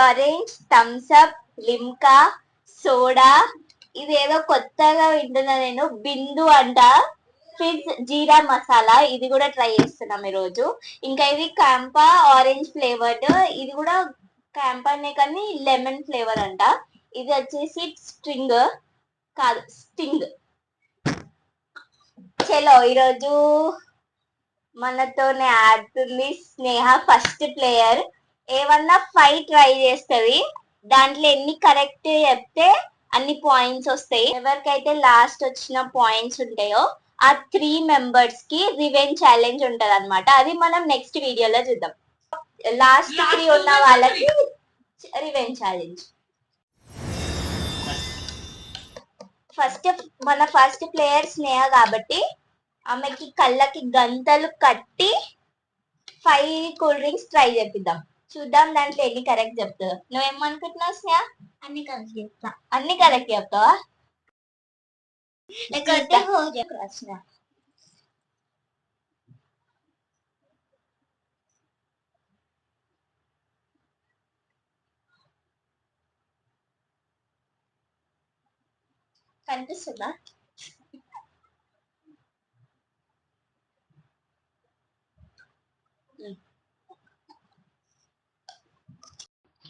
Orange, Thums Up, Limca, soda. ఇదేదో కొత్తగా వింటున్నా నేను, బిందు అంట. ఫిజ్ జీరా మసాలా, ఇది కూడా ట్రై చేస్తున్నాం ఈరోజు. ఇంకా ఇది క్యాంపా ఆరెంజ్ ఫ్లేవర్డ్, ఇది కూడా క్యాంపానే కానీ లెమన్ ఫ్లేవర్ అంట. ఇది వచ్చేసి స్ట్రింగ్ కాదు, స్టింగ్. చలో ఈరోజు మనతోనే ఆడుతుంది స్నేహ, ఫస్ట్ ప్లేయర్. ఏమన్నా 5 ట్రై చేస్తుంది, దాంట్లో ఎన్ని కరెక్ట్ చెప్తే అన్ని పాయింట్స్ వస్తాయి. ఎవరికైతే లాస్ట్ వచ్చిన పాయింట్స్ ఉంటాయో ఆ 3 మెంబర్స్ కి రివెంజ్ ఛాలెంజ్ ఉంటది అనమాట. అది మనం నెక్స్ట్ వీడియోలో చూద్దాం. లాస్ట్ 3 ఉన్న వాళ్ళకి రివెంజ్ ఛాలెంజ్. మన ఫస్ట్ ప్లేయర్ స్నేహ కాబట్టి ఆమెకి కళ్ళకి గంతలు కట్టి 5 కూల్ డ్రింక్స్ ట్రై చేపిద్దాం. చూద్దాం దాంట్లో ఎన్ని కరెక్ట్ చెప్తావు. నువ్వేమనుకుంటున్నావు స్నేహ? అన్ని కరెక్ట్ చెప్తా. అన్ని కరెక్ట్ చెప్తావా? కనిపిస్తుందా?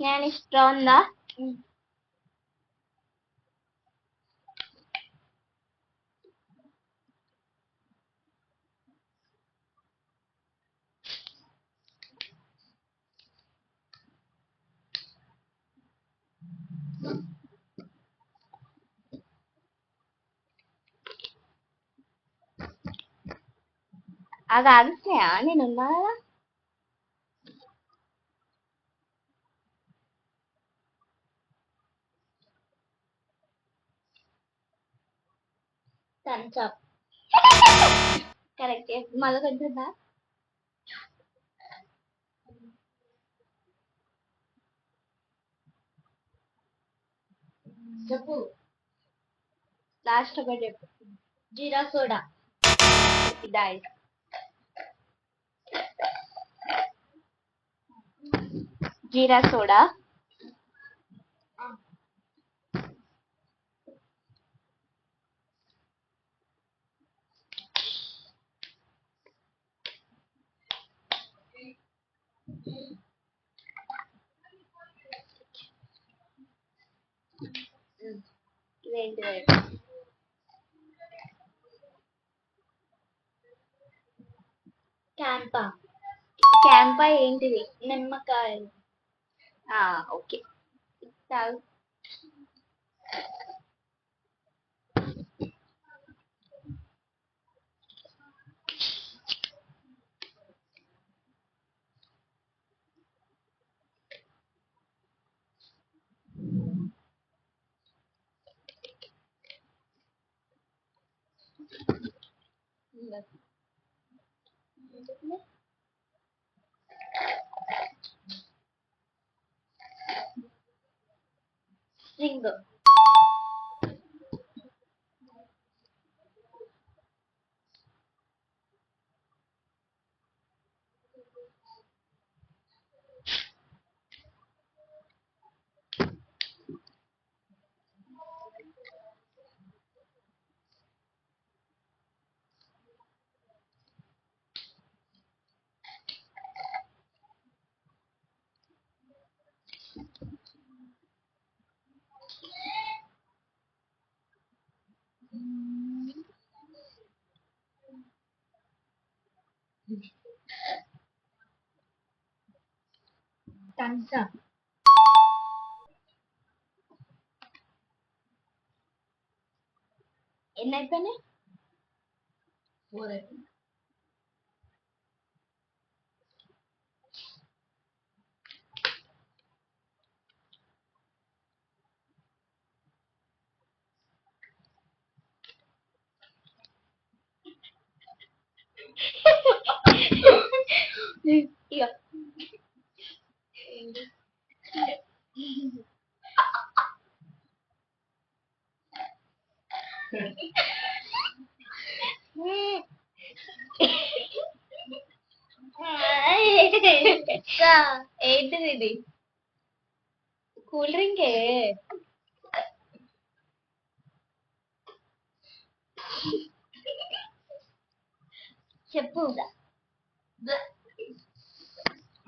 నేను ఇష్టం ఉందా? అది ఆగిస్తాయా? నేనున్నా కదా. Thums Up correct. మళ్ళీ కొంటుందా? చెప్పు. లాస్ట్ ఒకటి చెప్పు. Jeera soda. Diet jeera soda. Campa. Campa ఏంటిది? నిమ్మకాయలు. ఓకే. చాలు. స్ట్రింగ్. Thums Up. ఎన్ని అయిపోయినాయి? 4 అయిపోయింది. ఇక ఏంటిది ఇది? కూల్ డ్రింకే. చెప్పు.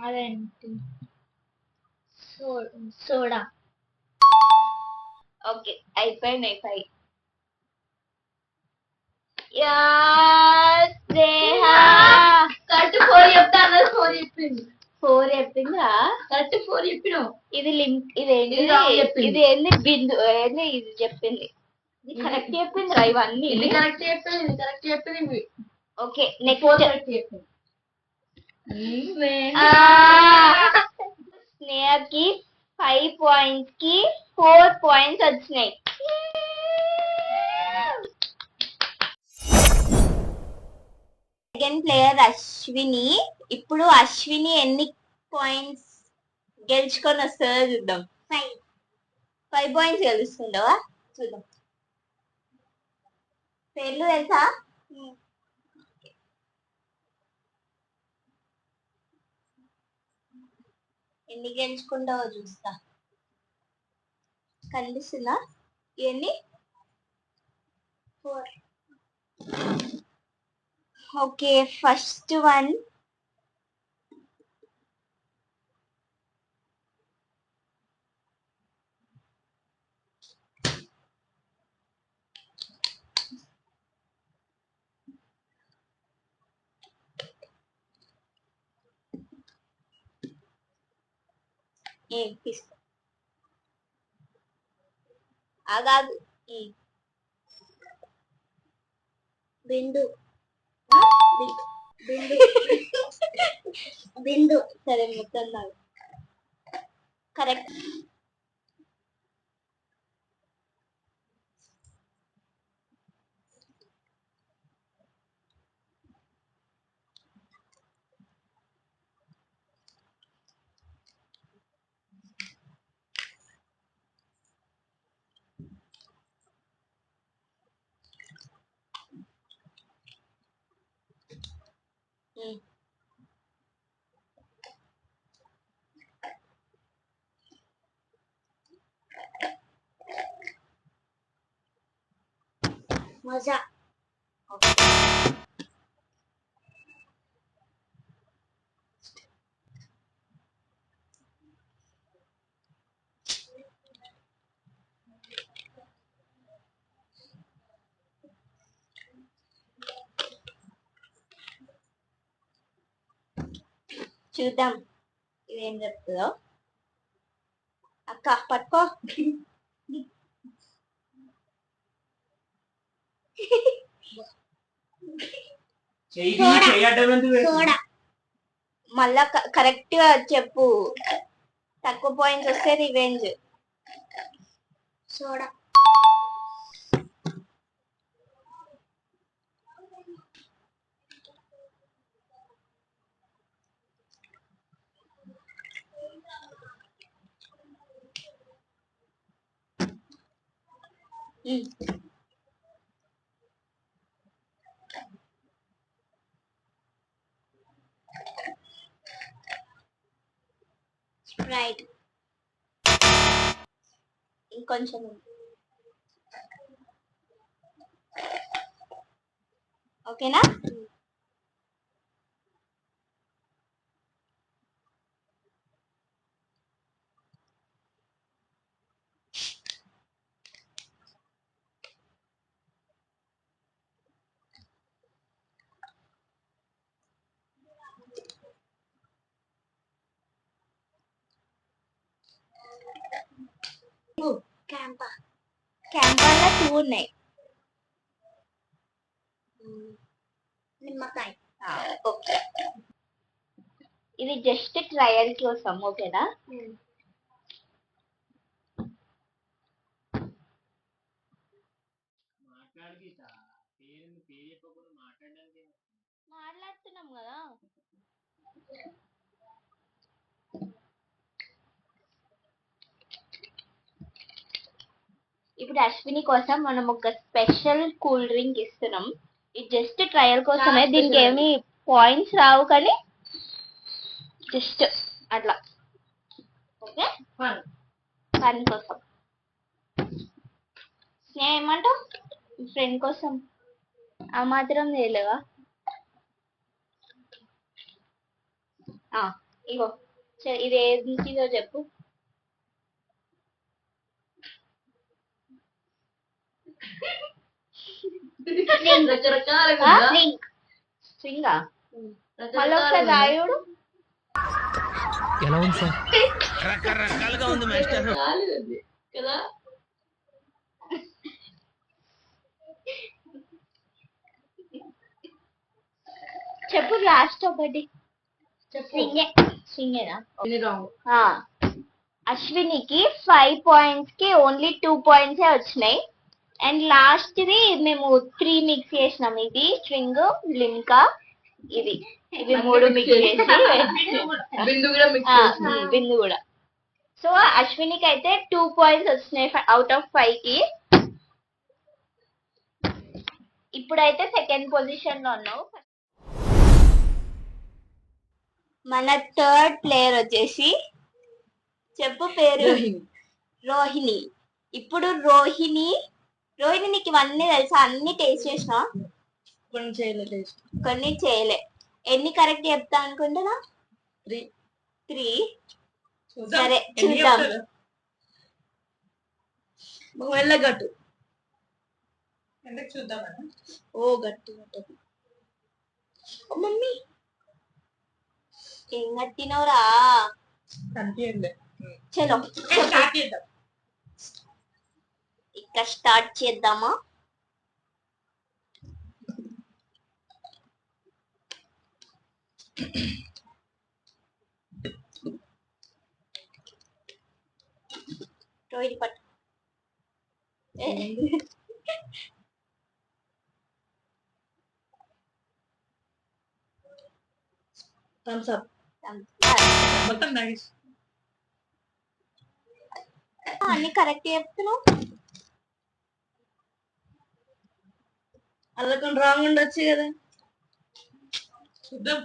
అదేంటి? సోడా. ఓకే, అయిపోయినాయి 5. కరెక్ట్ 4 చెప్తా అన్నది 4 చెప్పింది. 4 చెప్పిందా? కరెక్ట్ 4 చెప్పినావు. ఇది లింక్, ఇదేంటి? ఇది wrong చెప్పింది. ఇది ఏంది? బిందు ఏంది? ఇది చెప్పింది. ఇది కరెక్ట్ చెప్పింది రా ఇవన్నీ. ఇది కరెక్ట్ చెప్పింది, ఇది కరెక్ట్ చెప్పింది. ఓకే, 4 నెక్స్ట్ కరెక్ట్ చెప్పింది. స్నేహకి 5 పాయింట్స్ కి 4 పాయింట్స్ వచ్చినాయి. Second player Ashwini. ఇప్పుడు అశ్విని ఎన్ని పాయింట్స్ గెలుచుకొని వస్తుందో చూద్దాం. 5 పాయింట్స్ గెలుస్తుండవా? చూద్దాం. పేర్లు తెలుసా? ఎన్ని గెలుచుకుంటావో చూస్తా. కనిపిస్తుందా? ఇవన్నీ 4. ఓకే, ఫస్ట్ వన్ తీసుకో. ఆగాదు. బిందు. బిందు. బిందు. సరే, మొత్తం నాకు కరెక్ట్. మజా. చూద్దాం ఇదేం చెప్తుందో. అక్క పట్టుకో. మళ్ళా కరెక్ట్ గా చెప్పు. తక్కువ పాయింట్స్ వస్తే రివెంజ్. సోడా. స్ప్రైట్. ఇంకొంచెం. ఓకేనా? క్యాంపాలో 2 ఉన్నాయి. నిమ్మకాయ. ఓకే, ఇది జస్ట్ ట్రయల్ కోసం. ఓకేనా? మాట్లాడుతున్నాం కదా. ఇప్పుడు అశ్విని కోసం మనం ఒక స్పెషల్ కూల్ డ్రింక్ ఇస్తున్నాం. ఇది జస్ట్ ట్రయల్ కోసమే. దీనికి ఏమి పాయింట్స్ రావు, కానీ జస్ట్ అట్లా. ఓకే, పని కోసం. స్నేహ ఏమంటావు? ఫ్రెండ్ కోసం ఆ మాత్రం చేయలేవా? ఇగో ఇది ఏదో చెప్పు. రకరకాలుగా స్ట్రింగా మళ్ళీ ఒకసారి రాయుడు. ఎలా ఉంది సార్? రకరకాలుగా ఉంది మాస్టర్ కదా. చెప్పు లాస్ట్ ఒకటి. అశ్వినికి 5 points కి ఓన్లీ 2 points వచ్చినాయి. అండ్ లాస్ట్ ది మేము 3 మిక్స్ చేసినాం. ఇది స్ట్రింగ్, లిమ్కా, ఇవి 3 మిక్స్ చేసి బిందు కూడా. సో అశ్వినికి అయితే 2 points వచ్చినాయి అవుట్ ఆఫ్ 5 కి. ఇప్పుడైతే సెకండ్ పొజిషన్ లో ఉన్నావు. మన థర్డ్ ప్లేయర్ వచ్చేసి చెప్పు పేరు. రోహిణి. ఇప్పుడు రోహిణి నీకు ఇవన్నీ తెలుసా? అన్ని టేస్ట్ చేసినా? కొన్ని చేయలే. ఎన్ని కరెక్ట్ చెప్తా అనుకుంటున్నా? 3. సరే చూద్దాం. గట్టు చూద్దాం. ఓ గట్టి మమ్మీ ఏం కట్టినవురా? చలో ఇక స్టార్ట్ చేద్దామా? రోహిణి పట్టు. థమ్స్ అప్ మొత్తం నైస్. అన్ని కరెక్ట్ చెప్తున్నావు. అలా కొన్ని రాంగ్ ఉండొచ్చు కదా. చూద్దాం.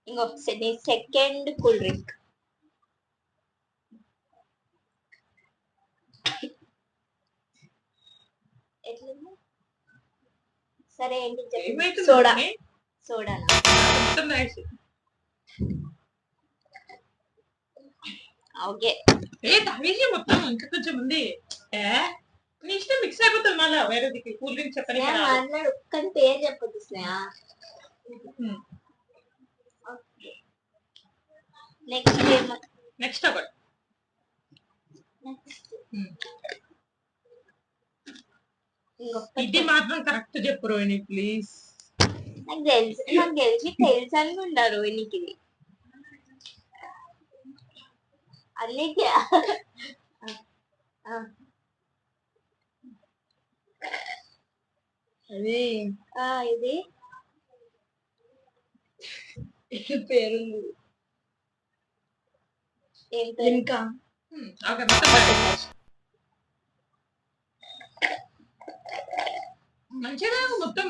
ఇంకొకసారి సెకండ్ కూల్ డ్రింక్. ఎట్లా? సరే ఏంటి చెప్పు. Soda okay. మొత్తం ఇంకా కొంచెం ఉంది. మిక్స్ అయిపోతుంది మళ్ళీ వేరే కూల్ డ్రింక్ చెప్పని మాట్లాడు. కానీ పేరు చెప్పొద్దు స్నేహ. నెక్స్ట్ ఒకటి. ఇది మాత్రం కరెక్ట్ చెప్పు రోహిణి ప్లీజ్. నాకు తెలిసి తెలుసు అనుకుంటా రోహిణికి ఇది అన్నిటి. అది ఇది పేరుంది. ఇంకా మంచిగా మొత్తం.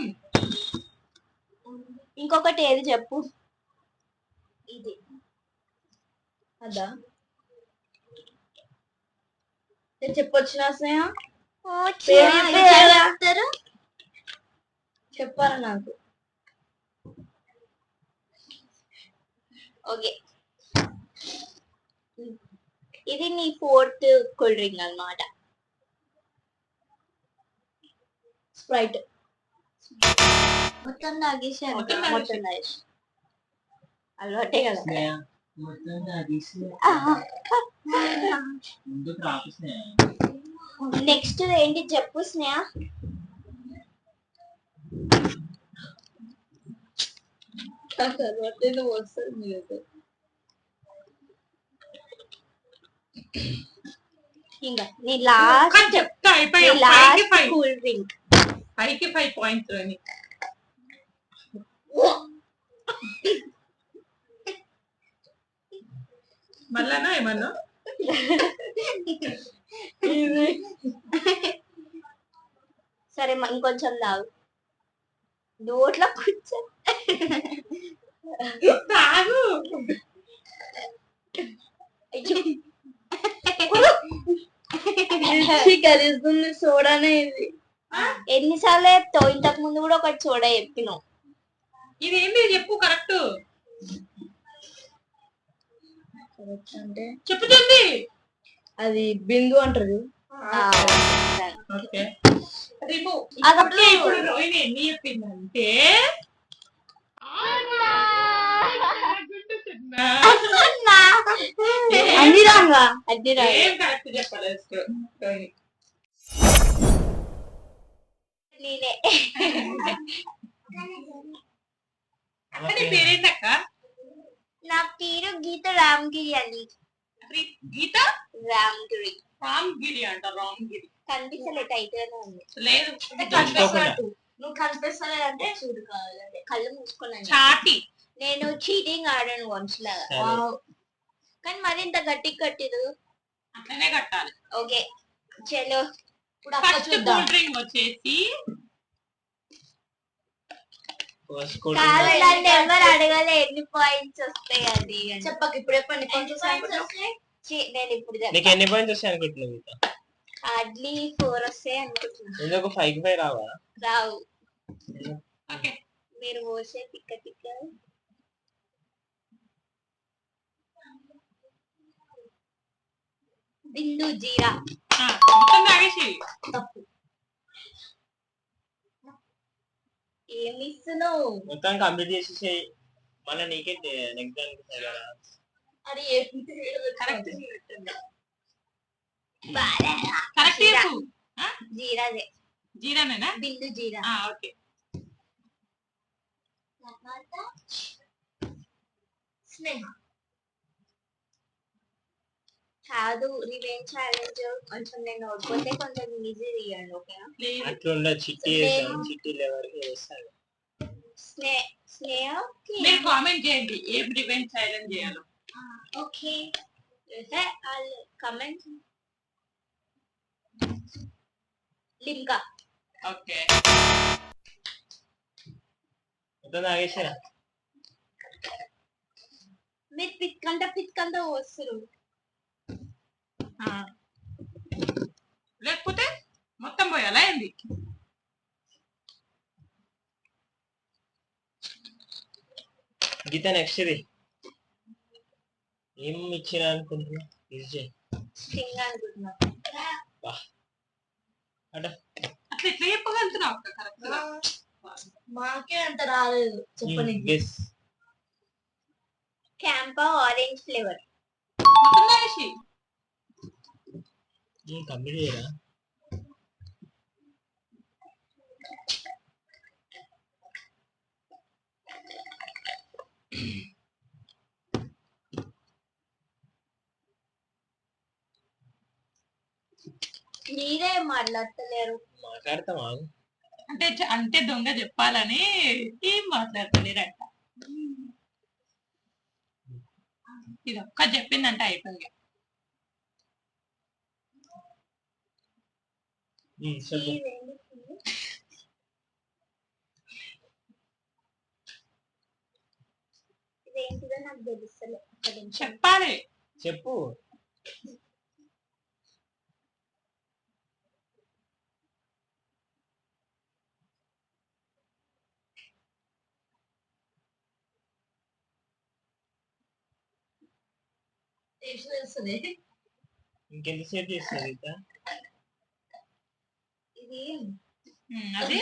ఇంకొకటి ఏది చెప్పు. ఇది అదా చెప్పొచ్చిన స్నేహ చెప్పాలి నాకు. ఓకే. ఇది నీ 4th కూల్ డ్రింక్ అన్నమాట. స్ప్రైట్. మొత్తం తాగేసాను. మొత్తం తాగేసి అలవాటే కదా. నెక్స్ట్ ఏంటి చెప్పు స్నేహ. ఇంకా నీ లాస్ట్ కూల్ డ్రింక్. 5కి 5 points అని. మళ్ళానా ఏమన్నా సరే ఇంకొంచెం తాగు. నోట్లో కూర్చో. తాగు. కలుస్తుంది సోడానే ఇది. ఎన్నిసార్లు చెప్తావు? ఇంతకు ముందు కూడా ఒకటి సోడా చెప్పినావు. ఇది ఏంటి చెప్పు కరెక్ట్. అంటే చెప్పుతుంది. అది బిందు అంటారు. ఓకే అదప్పుడు ఇప్పుడు రోహిణి ఎన్ని చెప్పిందంటే అన్ని రాంగా అన్ని ఏం కరెక్ట్ చెప్పాలి రోహిణి. నేనే. అక్క నీ పేరేంటక్క? నా పేరు గీత రామ్గిరి అని. గీత రామ్గిరి. రామ్గిరి అంట. రామ్గిరి కనిపిస్తలే టైటిల్ ఉంది. లేదు నువ్వు కనిపిస్తలేదంటే చూడు కావాలంటే కళ్ళు మూసుకున్నాను. చాటి. నేను చీటింగ్ ఆడాను వన్స్ లాగా. కానీ మరి ఇంత గట్టి కట్టిరు. అట్లనే కట్టాలి. ఓకే చలో ఫస్ట్ కూల్ డ్రింక్ వచ్చేసి కావాలంటే ఎవరు అడగలే ఎన్ని పాయింట్స్ వస్తాయి అది చెప్పక ఇప్పుడు చెప్పండి. నేను ఇప్పుడు నీకు ఎన్ని పాయింట్స్ వస్తాయి అనుకుంటున్నావు? హార్డ్లీ 4 వస్తాయి అనుకుంటున్నాను. ఎందుకు 5 రావా? రావు. ఓకే మీరు పోసే తిక్క తిక్క. బిందు జీరా. మొత్తం తాగేసి. తప్పు. ఏమి ఇస్తున్నావు? మొత్తం కంప్లీట్ చేసేసి మళ్ళీ నీకే నెక్స్ట్ దానికి అది కరెక్ట్ కరెక్ట్ చెప్పు. జీరాదే. జీరానేనా? బిందు జీరా. ఓకే స్నేహ కాదు రివెంజ్ ఛాలెంజ్ కొంచెం నేను ఓడిపోతే కొంచెం ఈజీ తీయండి. ఓకేనా? అట్లా చిట్టి వేసాను. చిట్టీలు ఎవరికి వేస్తాను. స్నేహ మీరు కామెంట్ చేయండి ఏం రివెంజ్ ఛాలెంజ్ చేయాలో. Okay comment. లింకా. ఓకే మొత్తం తాగేసారా? మీరు పిక్కంట వస్తారు. లేకపోతే మొత్తం పోయాలా ఏంది? గీత నెక్స్ట్ ఇది ఏం ఇచ్చిన అనుకుంటున్నా? స్టింగ్ అనుకుంటున్నా. అట్లా ఎట్లా చెప్పగలుగుతున్నావు అక్క కరెక్ట్? మాకే అంత రాలేదు చెప్పండి. CAMPA orange flavour. మొత్తం తాగేసి. కంప్లీట్ చేయరా? మీరే మాట్లాడతలేరు. మాట్లాడతాం ఆగు. అంటే దొంగ చెప్పాలని ఏం మాట్లాడతలేరంట. ఇది ఒక్క చెప్పిందంటే అయిపోయింది. ఇదేంటిదో నాకు తెలుస్తలే. చెప్పాలి. చెప్పు. తెలుస్తుంది. ఇంకెంతసేపు చేస్తారు గీత? ఇది అది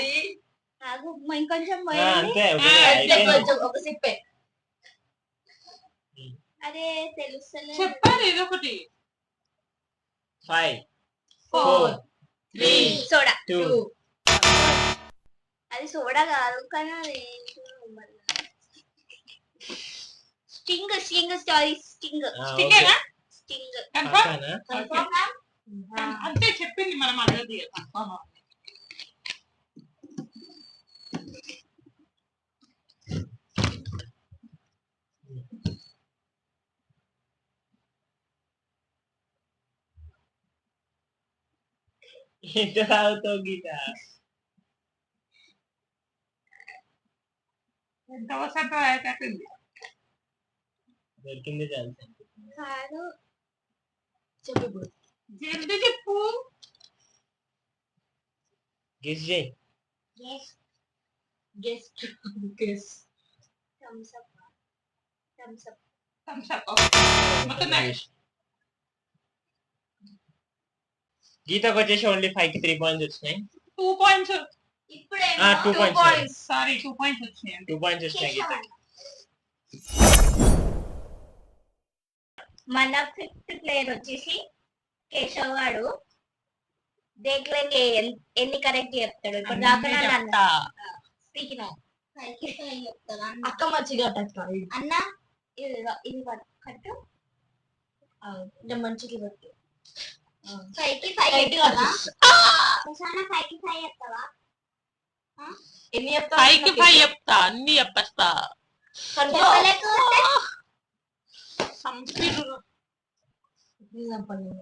నాకు ఇంకొంచెం అంతే ఒక సిప్పే. అదే తెలుస్తలే. చెప్పాలి ఏదో ఒకటి. 5 4 3 సోడా. 2 అది సోడా కాదు కానీ అది స్టింగ్ సారీ స్టింగ్. స్టింగేనా? స్టింగ్. కన్ఫర్మ్. అంతే చెప్పింది మనం అడగదు. ఎంత తాగుతావు గీత? ఎంత వసంతో అయ్యేటట్టుంది. దొరికింది ఛాన్స్. కాదు. చెప్పు ఇప్పుడు. జల్దీ చెప్పు. గెస్ చేయి. Guess. Guest. Guess. Thums Up. Thums Up. Thums Up. మొత్తం నాకు. గీతకు వచ్చేసి ఓన్లీ 5 కి 3 పాయింట్స్ వచ్చినాయి. 2 పాయింట్స్. ఇప్పుడేమో 2 2 పాయింట్స్. పాయింట్స్. సారీ 2 పాయింట్స్ వచ్చినాయి. 2 పాయింట్స్ వచ్చినాయి గీతకి. మన 5th ప్లేయర్ వచ్చేసి కేశవ్ గాడు. దేఖలేంగే ఎన్ని కరెక్ట్ చెప్తాడు. ఇప్పుడు దాకా అన్నీ నన్ను చెప్తా. స్పీకింగ్ చెప్తావా అక్క మంచిగా కట్ట. అన్న? ఇది కట్టు. ఇంకా మంచిగా కట్టు. 5 కి 5 చెప్తావా? సుశానా 5 కి 5 చెప్తావా? ఎన్ని చెప్తావు? 5 కి 5 చెప్తా. అన్ని చెప్పేస్తా. చెప్పలేకపోతే సంపీడు. చెప్పండి.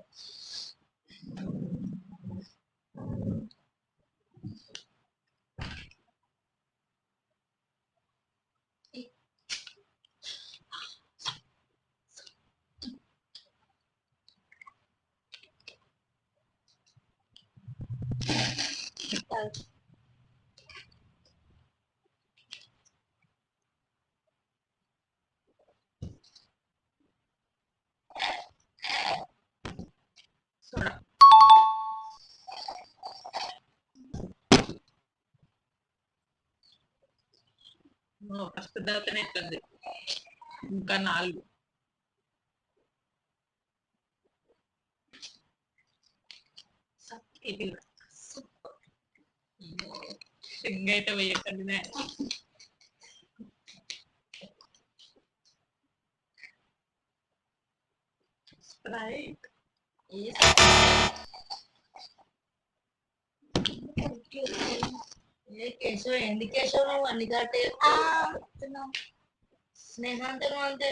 చూడ. ఫస్ట్ దాకానే ఎట్లుంది. ఇంకా 4. సింగ్ అయితే వేయకండి. స్ప్రైట్. కేశవ్ ఎందుకు కేశవ్ నువ్వు అన్ని కట్టే స్నేహాంతే నువ్వు అంతే.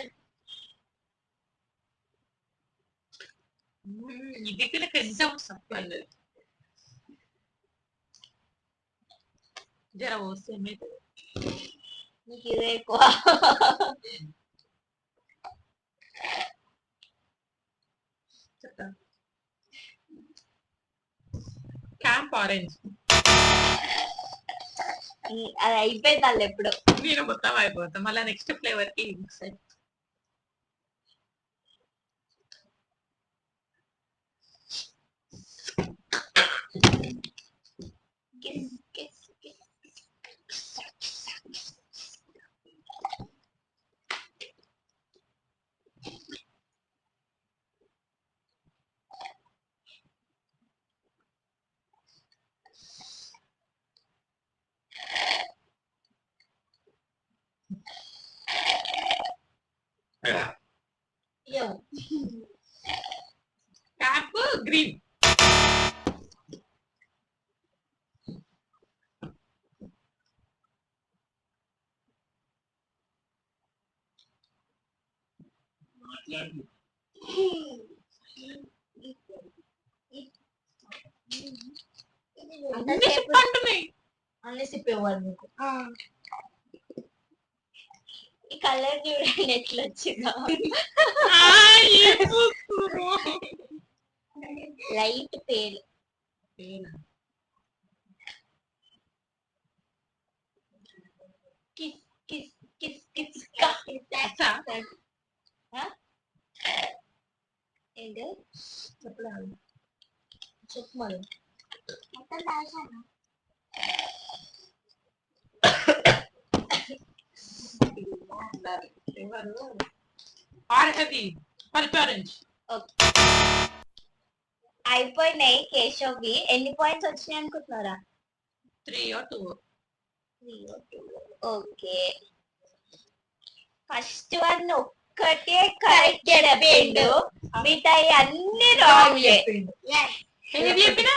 ఇది కూడా కొంచెం సప్పండి. జర వస్తే ఏమైతుంది. నీకు ఇదే ఎక్కువ. చెప్తా. Camp orange. అది అయిపోయింది వాళ్ళు ఎప్పుడు. నేను మొత్తం అయిపోతాం. మళ్ళీ నెక్స్ట్ ఫ్లేవర్ కి సెట్. Camp green. మాట్లాడు. అంతసేపు అన్ని సిప్పేవాడు నీకు. ఈ కలర్ చూడండి ఎట్లా వచ్చిందో. Light pale. Kiss kiss kiss kiss ఏంటి చెప్పలేదు. చెప్పు మరి. మొత్తం రాశాను. Pulpy orange. అయిపోయినాయి కేశవ్వి. ఎన్ని పాయింట్స్ వచ్చినాయి అనుకుంటున్నారా? 3 or 2. ఓకే. ఫస్ట్ వన్ ఒక్కటే కరెక్ట్ చెప్పిండు. మిగతాయి అన్ని రాంగ్ చెప్పిండు. ఏది చెప్పినా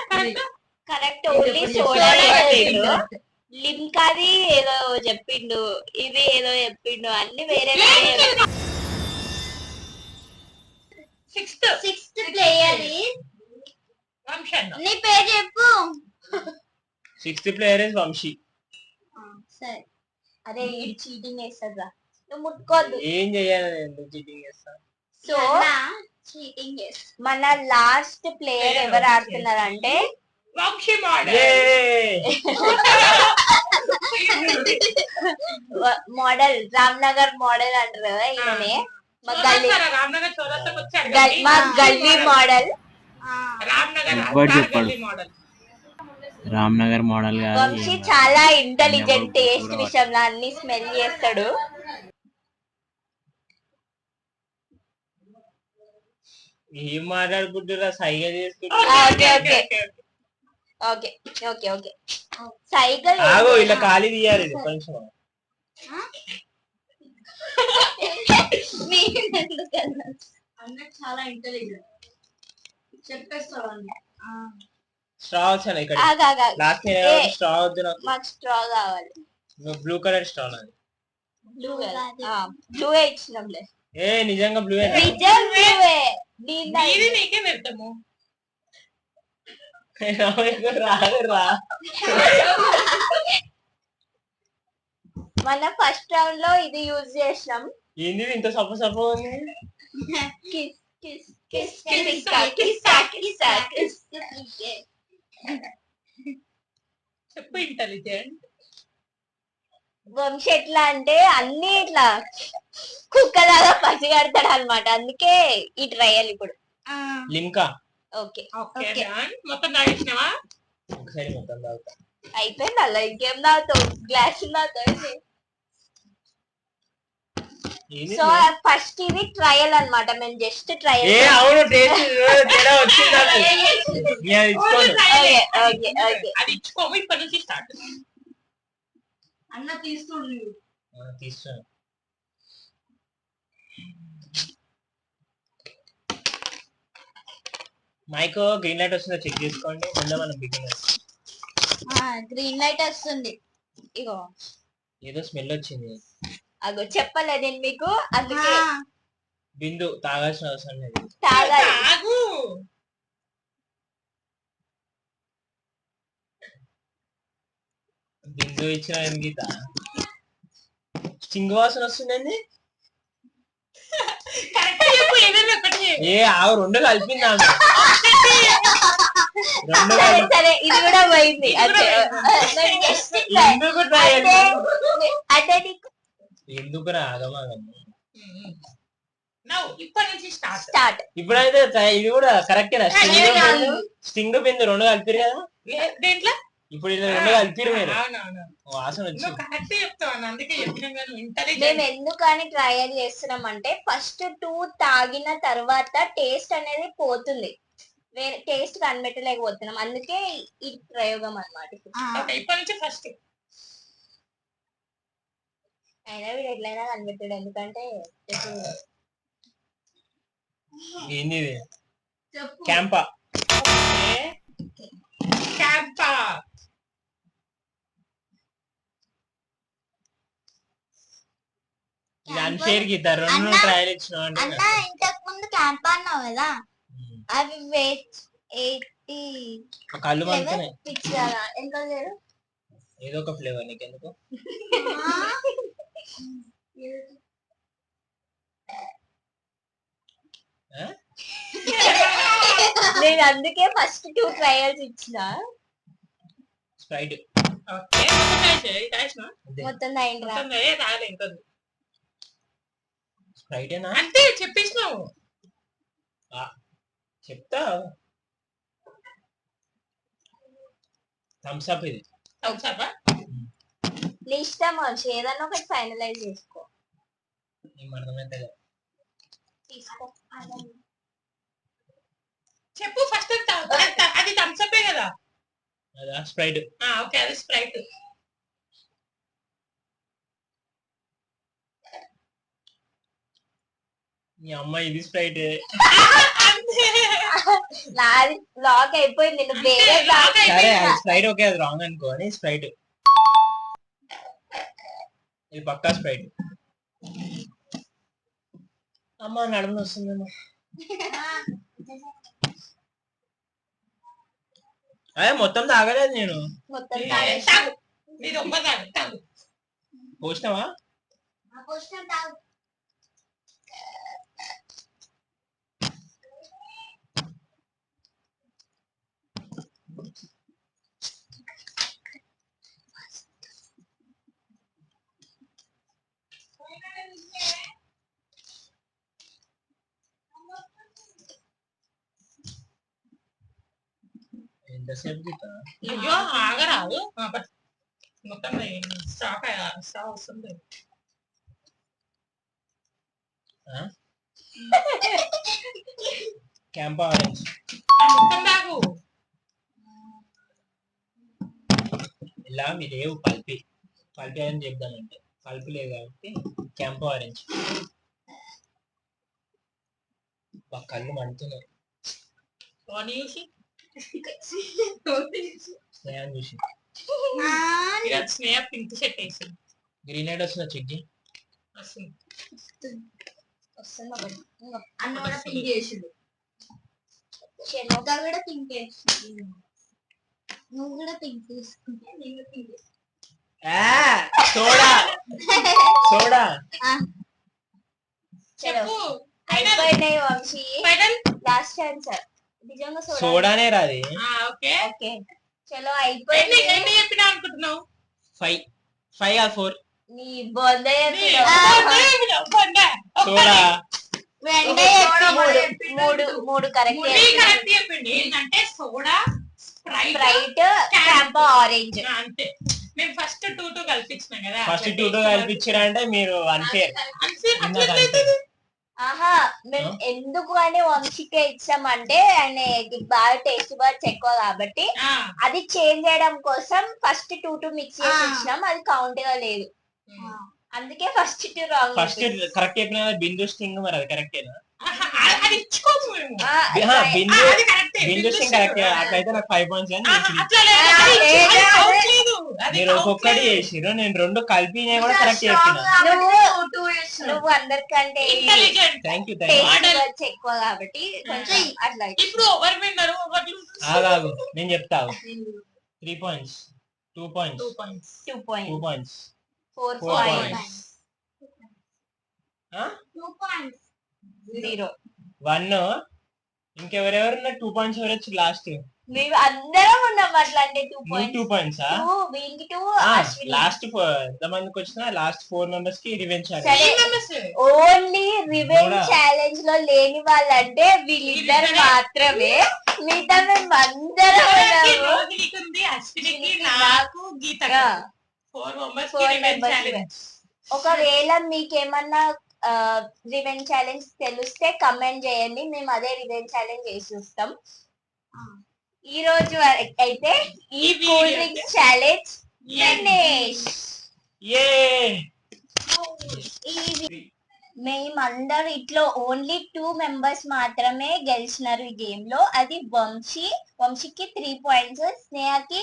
కరెక్ట్ ఓన్లీ సోడా చెప్పిండు. లిమ్కాది ఏదో చెప్పిండు. ఇది ఏదో చెప్పిండు. అన్ని వేరే వేరే. సిక్స్త్ ప్లేయర్ నీ పేరు చెప్పు. 6th player is Vamsi. సరే. అరే ఈ చీటింగ్ వేస్తారా? నువ్వు ముట్టుకోద్దు. ఏం చెయ్యాలి నేను చీటింగ్ చేస్తా? సో చీటింగ్ మన లాస్ట్ ప్లేయర్ ఎవరు ఆడుతున్నారంటే Vamsi model. Model Ramnagar model అంటారు కదా ఈయననే. మా గల్లీ రామ్నగర్ చౌరస్తాకి వచ్చాడు. మా గల్లీ మోడల్. రామ్నగర్ మోడల్ కాదు. వంశీ చాలా ఇంటెలిజెంట్, టేస్ట్ విషయంలో అన్ని స్మెల్ చేస్తాడు. ఏం మాట్లాడుకుంటున్నా? సైగా చేసుకుంటా. Okay okay okay okay okay cycle ఆగో ఇలా ఖాళీ తీయాలి ఇది కొంచెం. అన్న చాలా ఇంటెలిజెంట్, చెప్పేస్తాడు అన్న. స్ట్రా వచ్చాను ఇక్కడ. ఆగా లాస్ట్ స్ట్రా వద్దు నాకు. మాకు స్ట్రా కావాలి. బ్లూ కలర్ స్ట్రా నాది. బ్లూ బ్లూ ఇచ్చినాంలే. ఏ నిజంగా బ్లూ నిజం బ్లూవే. ఇది నీకే పెడతాము. రాదు రా. మన ఫస్ట్ రౌండ్ లో ఇది యూజ్ చేసినాం. ఏంది ఇంత సప్ప సప్ప ఉంది? Kiss kiss kiss kiss kiss. చెప్పు ఇంటెలిజెంట్. వంశీ ఎట్లా అంటే అన్ని ఇట్లా కుక్కలాగా పసిగడతాడు అనమాట. అందుకే ఈ ట్రయల్ ఇప్పుడు. లిమ్కా. Okay okay done. మొత్తం తాగేసినావా? ఒకసారి మొత్తం తాగుతా. అయిపోయింది. అలా ఇంకేం తాగుతావు? గ్లాస్ తాగుతావు. సో ఫస్ట్ ఇది ట్రయల్ అన్నమాట. మేము జస్ట్ ట్రయల్. ఏ అవును టేస్ట్ తేడా వచ్చింది నాకు. నేను ఇచ్చుకోను. ఓకే ఓకే ఓకే అది ఇచ్చుకోము. ఇప్పటి నుంచి స్టార్ట్. అన్న తీస్తుండు. తీసుకోను. మైక్ గ్రీన్ లైట్ వస్తుందో చెక్ చేసుకోండి. ముందు మనం బిగినర్స్. గ్రీన్ లైట్ వస్తుంది. ఇగో ఏదో స్మెల్ వచ్చింది. అగో చెప్పలే నేను మీకు. అందుకే బిందు తాగాల్సిన అవసరం లేదు. తాగాలి. తాగు. బిందు ఇచ్చిన గీత స్టింగ్ వాసన వస్తుందండి. కరెక్ట్ చెప్పు ఏదైనా ఒకటి. ఏ ఆవు రెండు కలిపింది ఆమె. రెండు సరే సరే ఇది కూడా పోయింది. ఇది కూడా ఎందుకు try అంటే నీకు ఎందుకు ఆగమాగం. నౌ ఇప్పటి నుంచి స్టార్ట్. స్టార్ట్. ఇప్పుడైతే ఇది కూడా కరెక్టేనా? స్టింగ్ బిందు రెండు కలిపిరు కదా దేంట్లో? ఇప్పుడు ఇది రెండు కలిపిరు మీరు. అవునవును. వాసన వచ్చింది. నువ్వు కరెక్ట్ చెప్తావు. అందుకే చెప్పినా కానీ మేము ఇంటెలిజెంట్. ఎందుకని ట్రయల్ చేస్తున్నాం అంటే ఫస్ట్ 2 తాగిన తర్వాత టేస్ట్ అనేది పోతుంది. వేరే టేస్ట్ కనిపెట్టలేకపోతున్నాం. అందుకే ఈ ప్రయోగం అన్నమాట. ఓకే ఇప్పటి నుంచి ఫస్ట్. అయినా వీడు ఎట్లయినా కనిపెట్టాడు. ఎందుకంటే ఏంది ఇది? చెప్పు. క్యాంపా. క్యాంపా. ఇది అన్ఫేర్ గీత. రెండు ట్రయల్ ఇచ్చిన అన్న ఇంతకు ముందు క్యాంప్ అన్నావు కదా, అవి వెయిట్ 80 కళ్ళు మంచుతున్నాయి. పిచ్చి కదా. ఎంత లేరు ఏదో ఒక ఫ్లేవర్ నీకెందుకు? నేను అందుకే ఫస్ట్ 2 ట్రయల్స్ ఇచ్చిన. స్ప్రైట్. ఓకే మొత్తం తాగేసినా? మొత్తం అయింది. మొత్తం తాగలే ఇంకా. స్ప్రైటేనా? అంటే చెప్పేసినావు. చెప్తా. థమ్స్ అప్ ఇది. అవునా? నీ ఇష్టం వచ్చి ఏదన్నా ఒకటి ఫైనలైజ్ చేసుకో. ఏం అర్థమైతే తీసుకో. చెప్పు ఫస్ట్. అది థమ్స్ అప్ కదా. అదా స్ప్రైట్. ఓకే అది స్ప్రైట్. మీ అమ్మాయి ఇది స్ప్రైట్. నాది లాక్ అయిపోయింది. నేను వేరే లాక్ సరే అది స్ప్రైట్. ఓకే అది రాంగ్ అనుకో అని స్ప్రైట్. ఇది పక్కా స్ప్రైట్. అమ్మ నడుము వస్తుందేమో. అదే మొత్తం తాగలేదు నేను. మొత్తం తాగు. నీ దొంగ తాగు. పోసినావా? ఆ క్వశ్చన్ తాగు. ఎంతసేపు గీతా? అయ్యో ఆగరాదు మొత్తం స్టాక్ వస్తుంది. క్యాంప్ ఆరెంజ్ మొత్తం తాగు. ఇలా మీ లేవు పల్పి అని చెప్దానంటే పల్పి లేవు కాబట్టి క్యాంప్ ఆరెంజ్. కళ్ళు మండుతున్నాయి స్నేహం చూసి. స్నేహ పింక్ షర్ట్ వేసి గ్రీన్ లైట్ వచ్చిన చిగ్గి వస్తుంది. అన్న కూడా పింక్ చేసిండు. చెల్లొక్క కూడా పింక్ చేసిండు. నువ్వు కూడా పింక్ తీసుకుంటే నేను పింక్ సోడా సోడా. చెప్పు అయిపోయినాయి వంశీ. ఫైనల్ లాస్ట్ ఆన్సర్ నిజంగా సోడానే రాది. ఓకే ఓకే చలో అయిపోయింది. ఎన్ని చెప్పినా అనుకుంటున్నావు? 5 5 or 4 నీ బొంద సోడా. మూడు కరెక్ట్ కరెక్ట్ చెప్పింది. ఏంటంటే సోడా, స్ప్రైట్, క్యాంప్ ఆరెంజ్. అంతే. మేము ఫస్ట్ 2 కల్పించినాం కదా. ఫస్ట్ 2 కల్పించారంటే మీరు అన్ఫేర్. ఆహా మేము ఎందుకు అని వంశీకే ఇచ్చామంటే ఆయన బాగా టేస్ట్ బర్డ్స్ ఎక్కువ కాబట్టి అది చేంజ్ చేయడం కోసం ఫస్ట్ 2 మిక్స్ చేసి ఇచ్చినాం. అది కౌంట్ గా లేదు, అందుకే ఫస్ట్ 2 రాంగ్. ఫస్ట్ కరెక్ట్ చెప్పిన బిందు స్టింగ్ మరి అది కరెక్టేనా? అది ఇచ్చుకోము మేము. బిందు స్టింగ్ కరెక్ట్. అట్లయితే నాకు 5 points అని మీరు ఒక్కొక్కటి చేసిరు. నేను 2 కలిపి కూడా కరెక్ట్ చెప్పిన. నువ్వు అందరికంటే థ్యాంక్ యూ ఎక్కువ కాబట్టి కొంచెం అట్లా. ఇప్పుడు ఎవరు విన్నారు? ఆగాగు నేను చెప్తా. 3 points, 2 points, 2 points, 4 4 points, 2 points, 0. 1. ఇంకెవరెవరు 2 points ఎవరొచ్చు లాస్ట్? మేము అందరం ఉన్నాం అట్లా. అంటే 2 points, 2 points. వీనికి 2, లాస్ట్ ఎంతమందికి వచ్చినా లాస్ట్ 4 members కి రివెంజ్ ఓన్లీ రివెంజ్ ఛాలెంజ్ లో లేని వాళ్ళంటే వీళ్ళిద్దరు మాత్రమే. మిగతా మేము అందరం నాకు గీత ఒకవేళ మీకేమన్నా రివెంజ్ ఛాలెంజ్ తెలిస్తే కమెంట్ చేయండి, మేము అదే రివెంజ్ ఛాలెంజ్ చేసి చూస్తాం. ఈ రోజు అయితే ఈ కూల్ డ్రింక్స్ ఛాలెంజ్ ఫినిష్. మేమందరూ ఇట్లా ఓన్లీ 2 members మాత్రమే గెలిచినారు ఈ గేమ్ లో. అది వంశీకి 3 points, స్నేహకి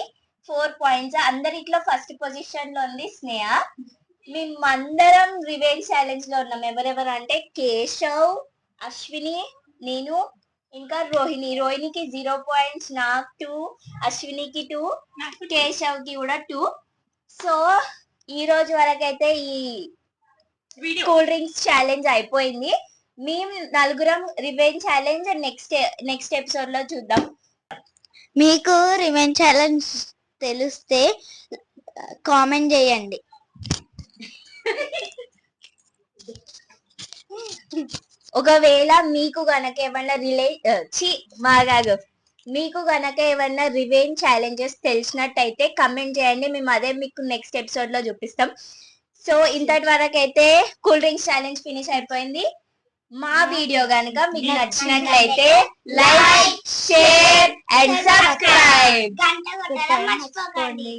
4 points. అందరు ఇట్లా ఫస్ట్ పొజిషన్ లో ఉంది స్నేహ. మేమందరం రివెంజ్ ఛాలెంజ్ లో ఉన్నాం. ఎవరెవరు అంటే కేశవ్, అశ్విని, నేను ఇంకా రోహిణికి 0 points, నాకు 2, అశ్వినికి 2, కేశవ్ కి కూడా 2. సో ఈ రోజు వరకు అయితే ఈ కూల్ డ్రింక్స్ ఛాలెంజ్ అయిపోయింది. మేము నలుగురం రివెంజ్ ఛాలెంజ్ నెక్స్ట్ ఎపిసోడ్ లో చూద్దాం. మీకు రివెంజ్ ఛాలెంజ్ తెలిస్తే కామెంట్ చేయండి. ఒకవేళ మీకు గనక ఏమన్నా మీకు గనక ఏమన్నా రివెంజ్ ఛాలెంజెస్ తెలిసినట్టయితే కమెంట్ చేయండి, మేము అదే మీకు నెక్స్ట్ ఎపిసోడ్ లో చూపిస్తాం. సో ఇంతటి వరకు అయితే కూల్ డ్రింక్స్ ఛాలెంజ్ ఫినిష్ అయిపోయింది. మా వీడియో గనక మీకు నచ్చినట్లయితే లైక్, షేర్ అండ్ సబ్స్క్రైబ్. గంట కొట్టడం మర్చిపోకండి.